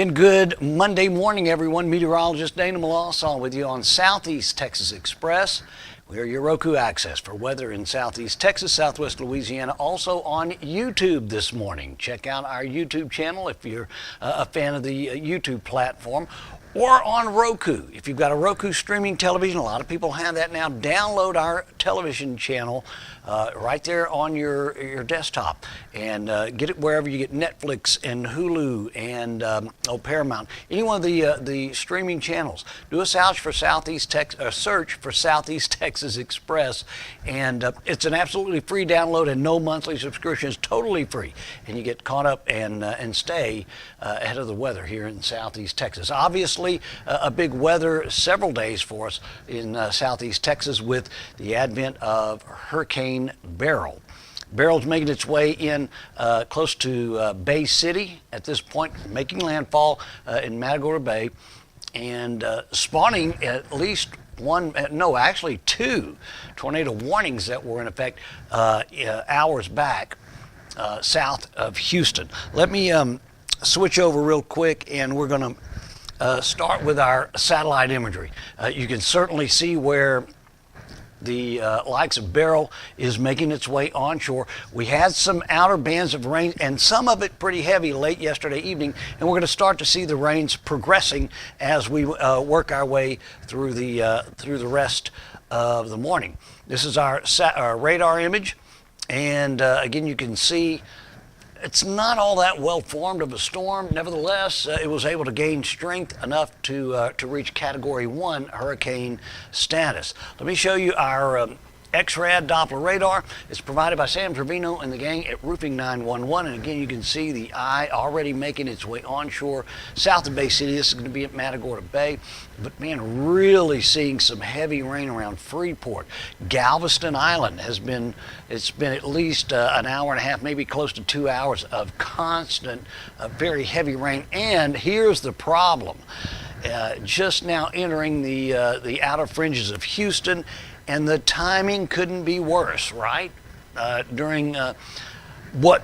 Again, good Monday morning, everyone. Meteorologist Dana Melancon with you on Southeast Texas Express. We are your Roku access for weather in Southeast Texas, Southwest Louisiana, also on YouTube this morning. Check out our YouTube channel if you're a fan of the YouTube platform, or on Roku. If you've got a Roku streaming television, a lot of people have that now, download our television channel right there on your desktop and get it wherever you get Netflix and Hulu and Paramount, any one of the streaming channels. Do a search for Southeast Texas Express, and it's an absolutely free download and no monthly subscription. It's totally free, and you get caught up and stay ahead of the weather here in Southeast Texas. Obviously, a big weather several days for us in Southeast Texas with the advent of Hurricane Beryl. Beryl's making its way in close to Bay City at this point, making landfall in Matagorda Bay, and spawning at least two tornado warnings that were in effect hours back south of Houston. Let me switch over real quick, and we're going to start with our satellite imagery. You can certainly see where the likes of Beryl is making its way onshore. We had some outer bands of rain, and some of it pretty heavy late yesterday evening, and we're going to start to see the rains progressing as we work our way through the rest of the morning. This is our radar image, and again, you can see it's not all that well formed of a storm. Nevertheless, it was able to gain strength enough to reach Category 1 hurricane status. Let me show you our X-Rad Doppler radar. It's provided by Sam Trevino and the gang at Roofing 911. And again, you can see the eye already making its way onshore south of Bay City. This is going to be at Matagorda Bay. But man, really seeing some heavy rain around Freeport. Galveston Island it's been at least an hour and a half, maybe close to 2 hours of constant, very heavy rain. And here's the problem. Just now entering the outer fringes of Houston, and the timing couldn't be worse, right? During what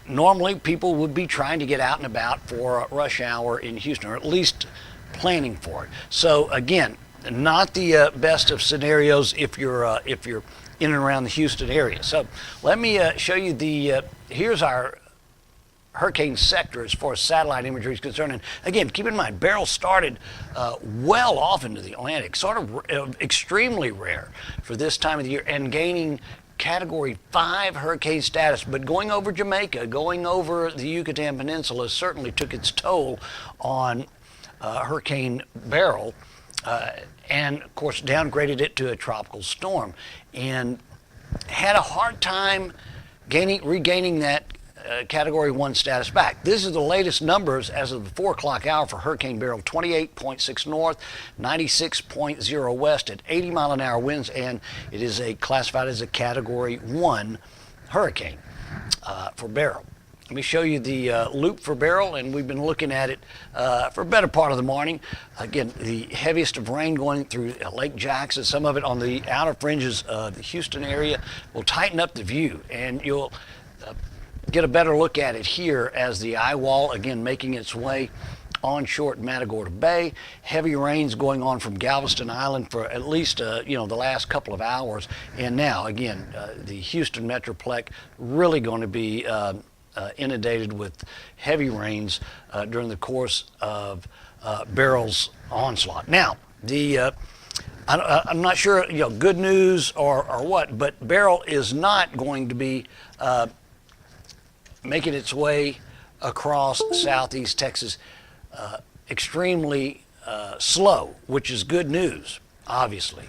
normally people would be trying to get out and about for rush hour in Houston, or at least planning for it. So again, not the best of scenarios if you're in and around the Houston area. So let me show you here's our hurricane sector as far as satellite imagery is concerned. And again, keep in mind, Beryl started well off into the Atlantic, sort of extremely rare for this time of the year, and gaining Category 5 hurricane status. But going over Jamaica, going over the Yucatan Peninsula certainly took its toll on Hurricane Beryl, and of course downgraded it to a tropical storm, and had a hard time regaining that Category 1 status back. This is the latest numbers as of the 4 o'clock hour for Hurricane Beryl: 28.6 north, 96.0 west at 80-mile-an-hour winds, and it is classified as a Category 1 hurricane for Beryl. Let me show you the loop for Beryl, and we've been looking at it for a better part of the morning. Again, the heaviest of rain going through Lake Jackson, some of it on the outer fringes of the Houston area, will tighten up the view, and you'll get a better look at it here as the eye wall again making its way onshore at Matagorda Bay. Heavy rains going on from Galveston Island for at least the last couple of hours, and now again the Houston Metroplex really going to be inundated with heavy rains during the course of Beryl's onslaught. Now, I'm not sure, good news or what, but Beryl is not going to be making its way across Southeast Texas extremely slow, which is good news. Obviously,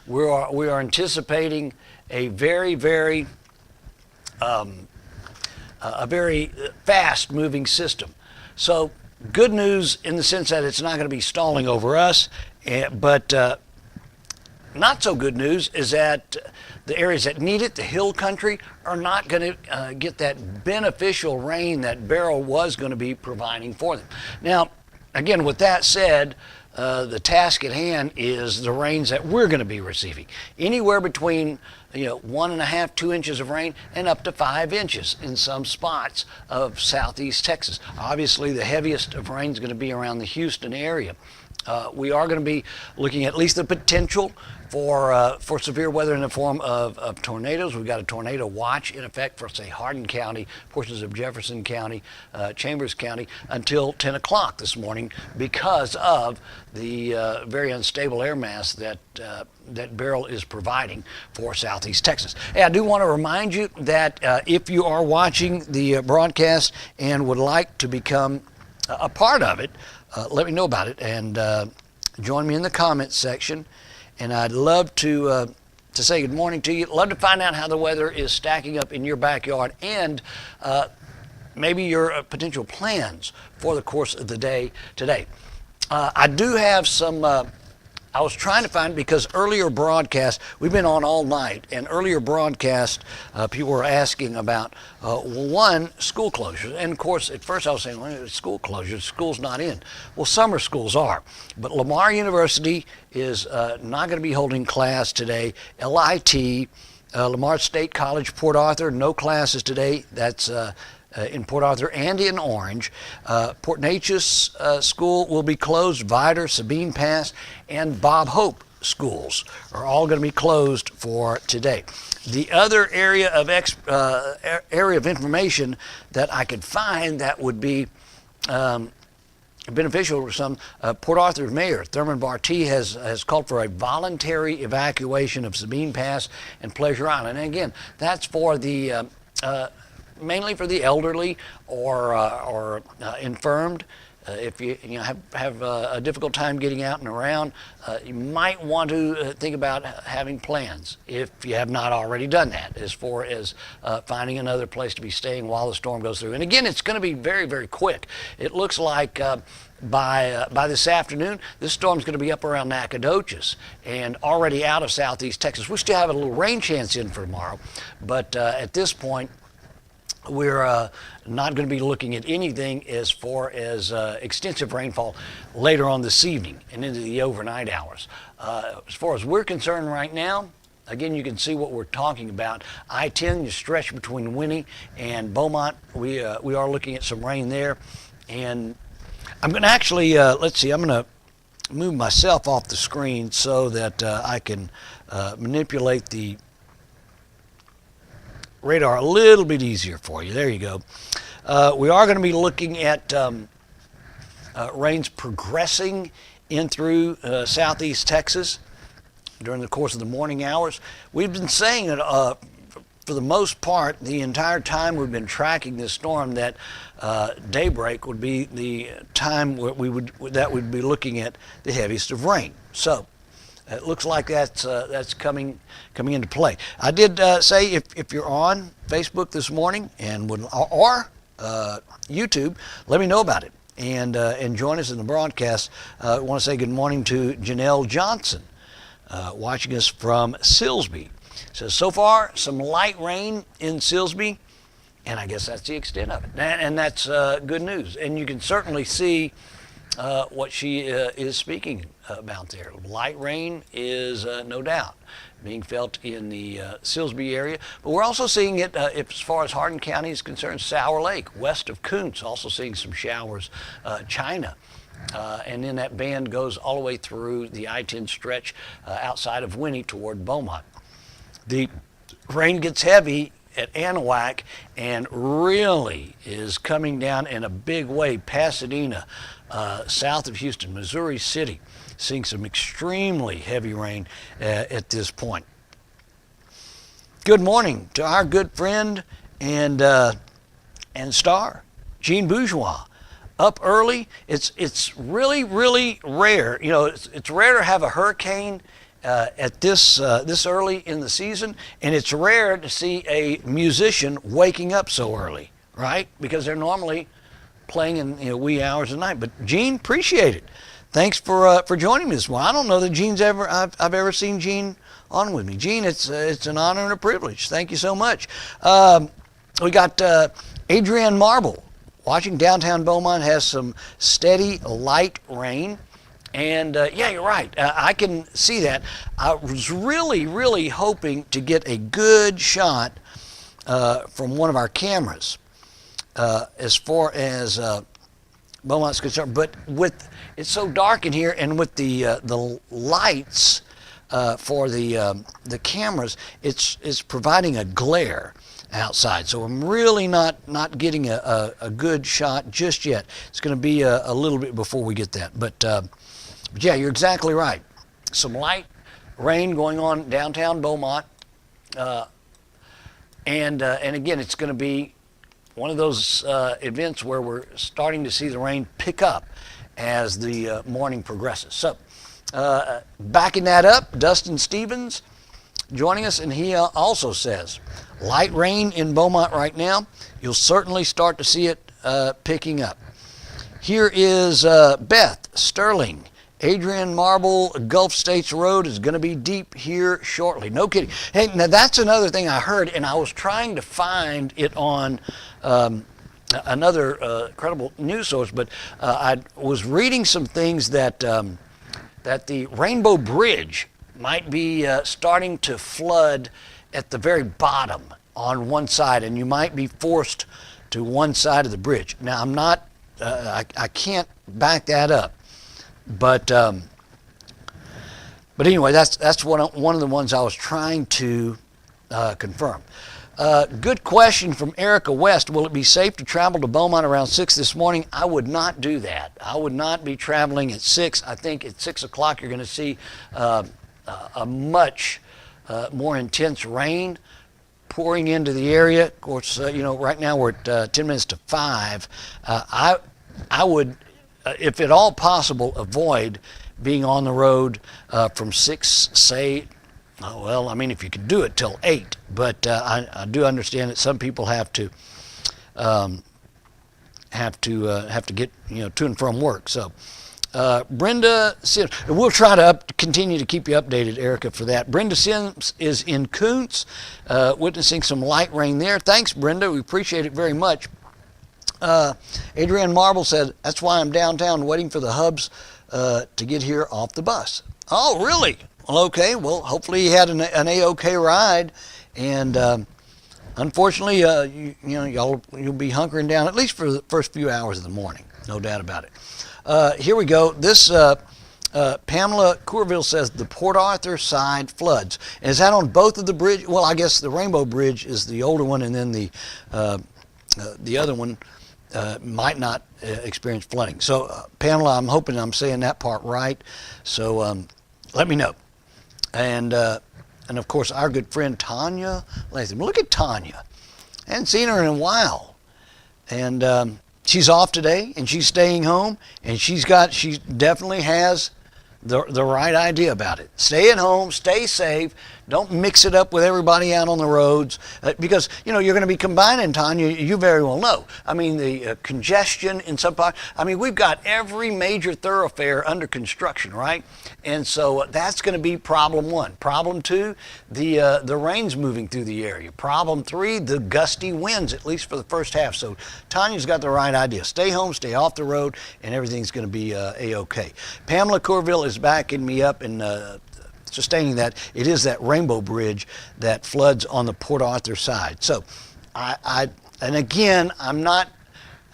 we are anticipating a very fast-moving system. So good news in the sense that it's not going to be stalling over us, but not so good news is that the areas that need it, the hill country, are not going to get that beneficial rain that Beryl was going to be providing for them. Now, again, with that said, the task at hand is the rains that we're going to be receiving. Anywhere between 1.5, 2 inches of rain, and up to 5 inches in some spots of southeast Texas. Obviously, the heaviest of rain is going to be around the Houston area. We are going to be looking at least the potential for severe weather in the form of tornadoes. We've got a tornado watch in effect for, say, Hardin County, portions of Jefferson County, Chambers County, until 10 o'clock this morning because of the very unstable air mass that Beryl is providing for southeast Texas. Hey, I do want to remind you that if you are watching the broadcast and would like to become a part of it, let me know about it and join me in the comments section. And I'd love to say good morning to you. Love to find out how the weather is stacking up in your backyard and maybe your potential plans for the course of the day today. I do have some, I was trying to find, because earlier broadcasts, we've been on all night, and earlier broadcasts, people were asking about, one, school closures. And of course, at first I was saying, well, school closures, school's not in. Well, summer schools are. But Lamar University is not going to be holding class today. LIT, Lamar State College, Port Arthur, no classes today. That's in Port Arthur and in Orange. Port Neches School will be closed. Vidor, Sabine Pass, and Bob Hope schools are all going to be closed for today. The other area of information that I could find that would be beneficial for some, Port Arthur's Mayor Thurman Bartee has called for a voluntary evacuation of Sabine Pass and Pleasure Island. And again, that's for the mainly for the elderly or infirmed. If you have a difficult time getting out and around, you might want to think about having plans if you have not already done that, as far as finding another place to be staying while the storm goes through. And again, it's going to be very, very quick. It looks like by this afternoon, this storm's going to be up around Nacogdoches and already out of southeast Texas. We still have a little rain chance in for tomorrow, but at this point, we're not going to be looking at anything as far as extensive rainfall later on this evening and into the overnight hours. As far as we're concerned right now, again, you can see what we're talking about. I-10, you stretch between Winnie and Beaumont. We are looking at some rain there. And I'm going to actually, let's see, I'm going to move myself off the screen so that I can manipulate the radar a little bit easier for you. There you go. We are going to be looking at rains progressing in through southeast Texas during the course of the morning hours. We've been saying that for the most part, the entire time we've been tracking this storm, that daybreak would be the time where we'd be looking at the heaviest of rain. So it looks like that's coming into play. I did say if you're on Facebook this morning and or YouTube, let me know about it and join us in the broadcast. I want to say good morning to Janelle Johnson, watching us from Silsbee. Says so far some light rain in Silsbee, and I guess that's the extent of it. And that's good news. And you can certainly see what she is speaking about there. Light rain is no doubt being felt in the Silsbee area, but we're also seeing it as far as Hardin County is concerned. Sour Lake, west of Koontz, also seeing some showers. China, and then that band goes all the way through the I-10 stretch outside of Winnie toward Beaumont. The rain gets heavy at Anahuac and really is coming down in a big way. Pasadena, south of Houston, Missouri City, seeing some extremely heavy rain at this point. Good morning to our good friend and star, Jean Bourgeois. Up early. It's really, really rare. You know, it's rare to have a hurricane at this early in the season, and it's rare to see a musician waking up so early, right? Because they're normally playing in wee hours of the night. But Gene, appreciate it. Thanks for joining me this morning. I don't know that Gene's I've ever seen Gene on with me. Gene, it's an honor and a privilege. Thank you so much. We got Adrienne Marble watching downtown Beaumont. Has some steady light rain. And yeah, you're right. I can see that. I was really hoping to get a good shot from one of our cameras as far as Beaumont's concerned. But it's so dark in here, and with the lights for the cameras, it's providing a glare outside. So I'm really not getting a good shot just yet. It's going to be a little bit before we get that. But yeah, you're exactly right. Some light rain going on downtown Beaumont. And again, it's going to be one of those events where we're starting to see the rain pick up as the morning progresses. So backing that up, Dustin Stevens joining us, and he also says, light rain in Beaumont right now. You'll certainly start to see it picking up. Here is Beth Sterling. Adrian Marble Gulf States Road is going to be deep here shortly. No kidding. Hey, now that's another thing I heard, and I was trying to find it on another credible news source, but I was reading some things that that the Rainbow Bridge might be starting to flood at the very bottom on one side, and you might be forced to one side of the bridge. Now, I'm not, I can't back that up. But anyway, that's one of the ones I was trying to confirm. Good question from Erica West. Will it be safe to travel to Beaumont around 6 this morning? I would not do that. I would not be traveling at 6. I think at 6 o'clock you're going to see a much more intense rain pouring into the area. Of course, right now we're at 10 minutes to 5. I would, if at all possible, avoid being on the road from 6, say, well, I mean, if you can do it till 8, but I do understand that some people have to get to and from work. So Brenda Sims, we'll try to continue to keep you updated, Erica, for that. Brenda Sims is in Koontz, witnessing some light rain there. Thanks, Brenda. We appreciate it very much. Adrienne Marble said, that's why I'm downtown waiting for the hubs to get here off the bus. Oh, really? Well, okay. Well, hopefully you had an A-OK ride. And unfortunately, you'll be hunkering down at least for the first few hours of the morning. No doubt about it. Here we go. This Pamela Courville says the Port Arthur side floods. And is that on both of the bridges? Well, I guess the Rainbow Bridge is the older one, and then the other one might not experience flooding. So, Pamela, I'm hoping I'm saying that part right. So, let me know. And of course, our good friend Tanya Latham. Look at Tanya. I hadn't seen her in a while. And she's off today, and she's staying home, and she definitely has the right idea about it. Stay at home, stay safe. Don't mix it up with everybody out on the roads because, you're going to be combining, Tanya, you very well know. I mean, the congestion in some parts. I mean, we've got every major thoroughfare under construction, right? And so that's going to be problem 1. Problem 2, the rain's moving through the area. Problem 3, the gusty winds, at least for the first half. So Tanya's got the right idea. Stay home, stay off the road, and everything's going to be A-OK. Pamela Courville is backing me up and sustaining that. It is that Rainbow Bridge that floods on the Port Arthur side. So and again, I'm not,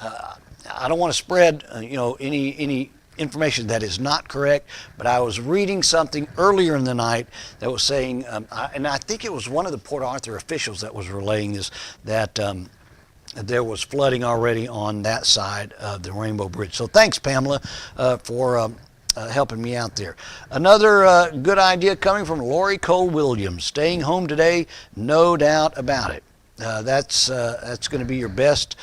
I don't want to spread, any information that is not correct, but I was reading something earlier in the night that was saying, and I think it was one of the Port Arthur officials that was relaying this, that there was flooding already on that side of the Rainbow Bridge. So thanks, Pamela, for helping me out there. Another good idea coming from Lori Cole Williams. Staying home today, no doubt about it. That's going to be your best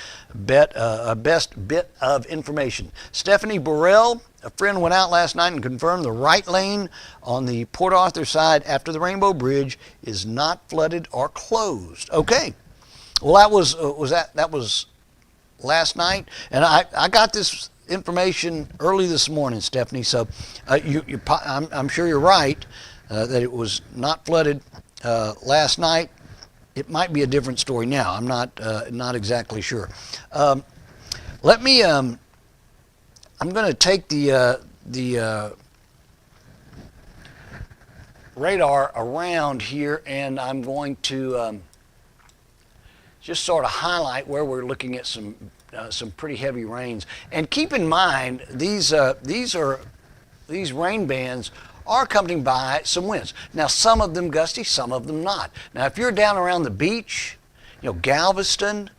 bit of information. Stephanie Burrell, a friend went out last night and confirmed the right lane on the Port Arthur side after the Rainbow Bridge is not flooded or closed. Okay. Well, that was last night, and I got this information early this morning, Stephanie. So I'm sure you're right that it was not flooded last night. It might be a different story now. I'm not exactly sure. I'm going to take the radar around here, and I'm going to just sort of highlight where we're looking at some pretty heavy rains. And keep in mind, these rain bands are accompanied by some winds. Now, some of them gusty, some of them not. Now, if you're down around the beach, Galveston,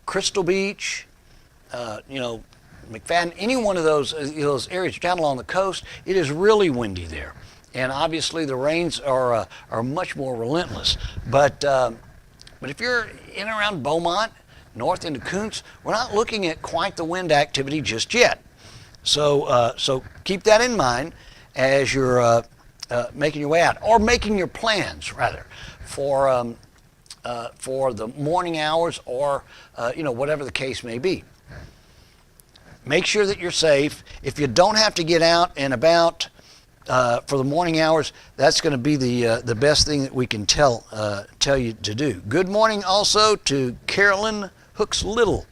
Crystal Beach, McFadden, any one of those areas down along the coast, it is really windy there. And obviously the rains are much more relentless. But if you're in and around Beaumont, north into Koontz, we're not looking at quite the wind activity just yet. So keep that in mind as you're making your way out, or making your plans rather for the morning hours, or whatever the case may be. Make sure that you're safe. If you don't have to get out and about for the morning hours, that's going to be the best thing that we can tell you to do. Good morning also to Carolyn Hooks Little,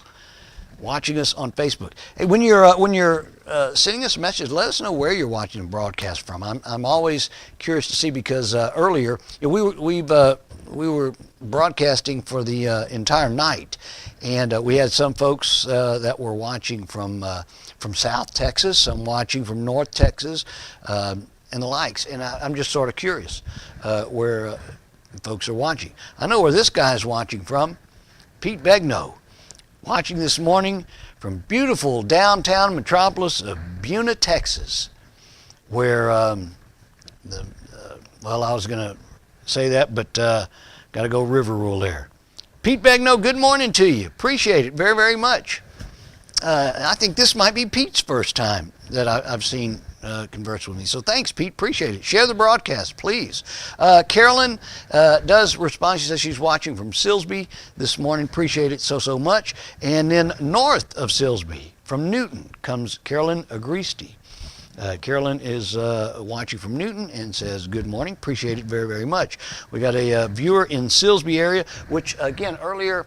watching us on Facebook. Hey, when you're sending us a message, let us know where you're watching the broadcast from. I'm always curious to see, because earlier we were broadcasting for the entire night, and we had some folks that were watching from South Texas, some watching from North Texas, and the likes. And I'm just sort of curious where folks are watching. I know where this guy is watching from. Pete Begno, watching this morning from beautiful downtown metropolis of Buna, Texas, where I was going to say that, but got to go river rule there. Pete Begno, good morning to you. Appreciate it very, very much. I think this might be Pete's first time that I've seen converse with me. So thanks, Pete. Appreciate it. Share the broadcast, please. Carolyn does respond. She says she's watching from Silsbee this morning. Appreciate it so much. And then north of Silsbee, from Newton, comes Carolyn Agristi. Carolyn is watching from Newton and says, good morning. Appreciate it very, very much. We got a viewer in Silsbee area, which, again, earlier,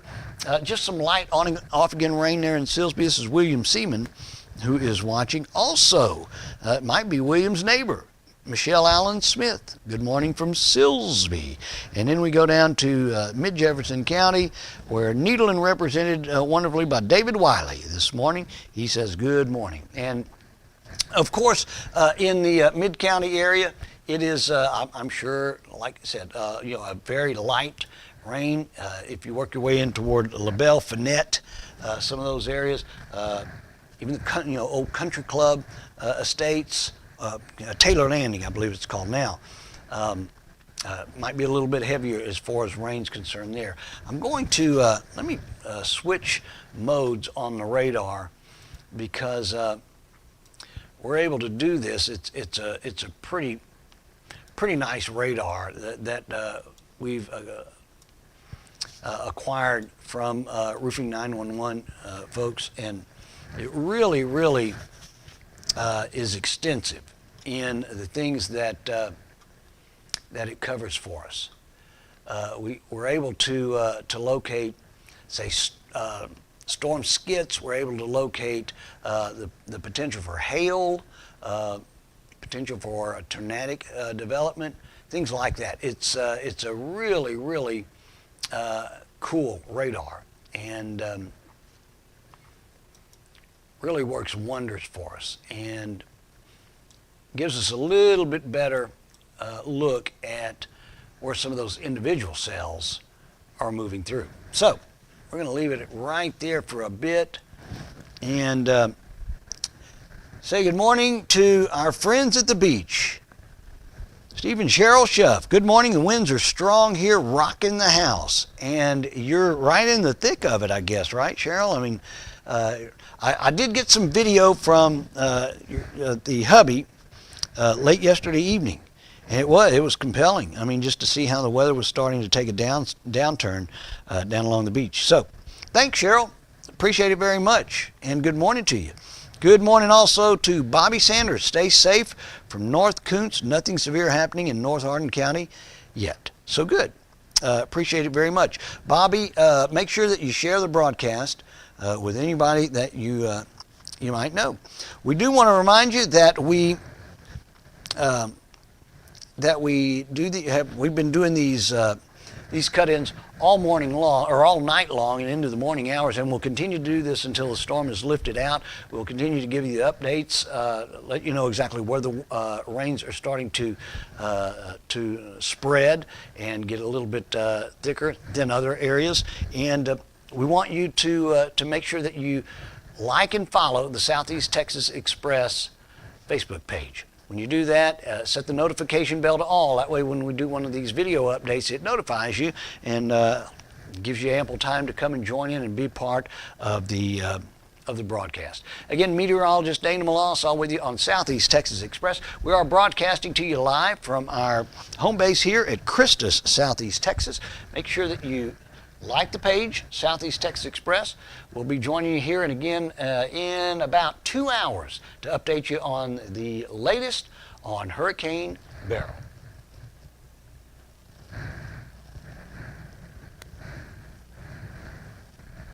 just some light on and off again rain there in Silsbee. This is William Seaman, who is watching. Also, it might be William's neighbor, Michelle Allen Smith. Good morning from Silsbee. And then we go down to mid-Jefferson County, where Needland, represented wonderfully by David Wiley this morning. He says, good morning. And of course, in the mid-county area, it is, I'm sure, like I said, a very light rain. If you work your way in toward LaBelle, Finette, some of those areas, even the old country club estates, Taylor Landing, I believe it's called now, might be a little bit heavier as far as rain's concerned there. I'm going to let me switch modes on the radar, because we're able to do this. It's a pretty nice radar that we've acquired from Roofing 911 folks, and it really is extensive in the things that it covers for us. We're able to locate, say, storm skits. We're able to locate the potential for hail, potential for a tornadic development, things like that. It's a really cool radar, and really works wonders for us, and gives us a little bit better look at where some of those individual cells are moving through. So we're going to leave it right there for a bit, and say good morning to our friends at the beach. Steve and Cheryl Schuff, good morning. The winds are strong here, rocking the house. And you're right in the thick of it, I guess, right, Cheryl? I mean, I did get some video from the hubby late yesterday evening. And it was compelling. I mean, just to see how the weather was starting to take a downturn down along the beach. So, thanks, Cheryl. Appreciate it very much. And good morning to you. Good morning also to Bobby Sanders. Stay safe from North Koontz. Nothing severe happening in North Hardin County yet. So good. Appreciate it very much. Bobby, make sure that you share the broadcast with anybody that you might know. We do want to remind you that we that we do we've been doing these cut-ins all morning long, or all night long and into the morning hours, and we'll continue to do this until the storm is lifted out. We'll continue to give you the updates, let you know exactly where the rains are starting to spread and get a little bit thicker than other areas. And we want you to make sure that you like and follow the Southeast Texas Express Facebook page. When you do that, set the notification bell to all. That way when we do one of these video updates, it notifies you and gives you ample time to come and join in and be part of the broadcast. Again, meteorologist Dana Melancon with you on Southeast Texas Express. We are broadcasting to you live from our home base here at Christus, Southeast Texas. Make sure that you like the page, Southeast Texas Express. We'll be joining you here and again in about 2 hours to update you on the latest on Hurricane Beryl.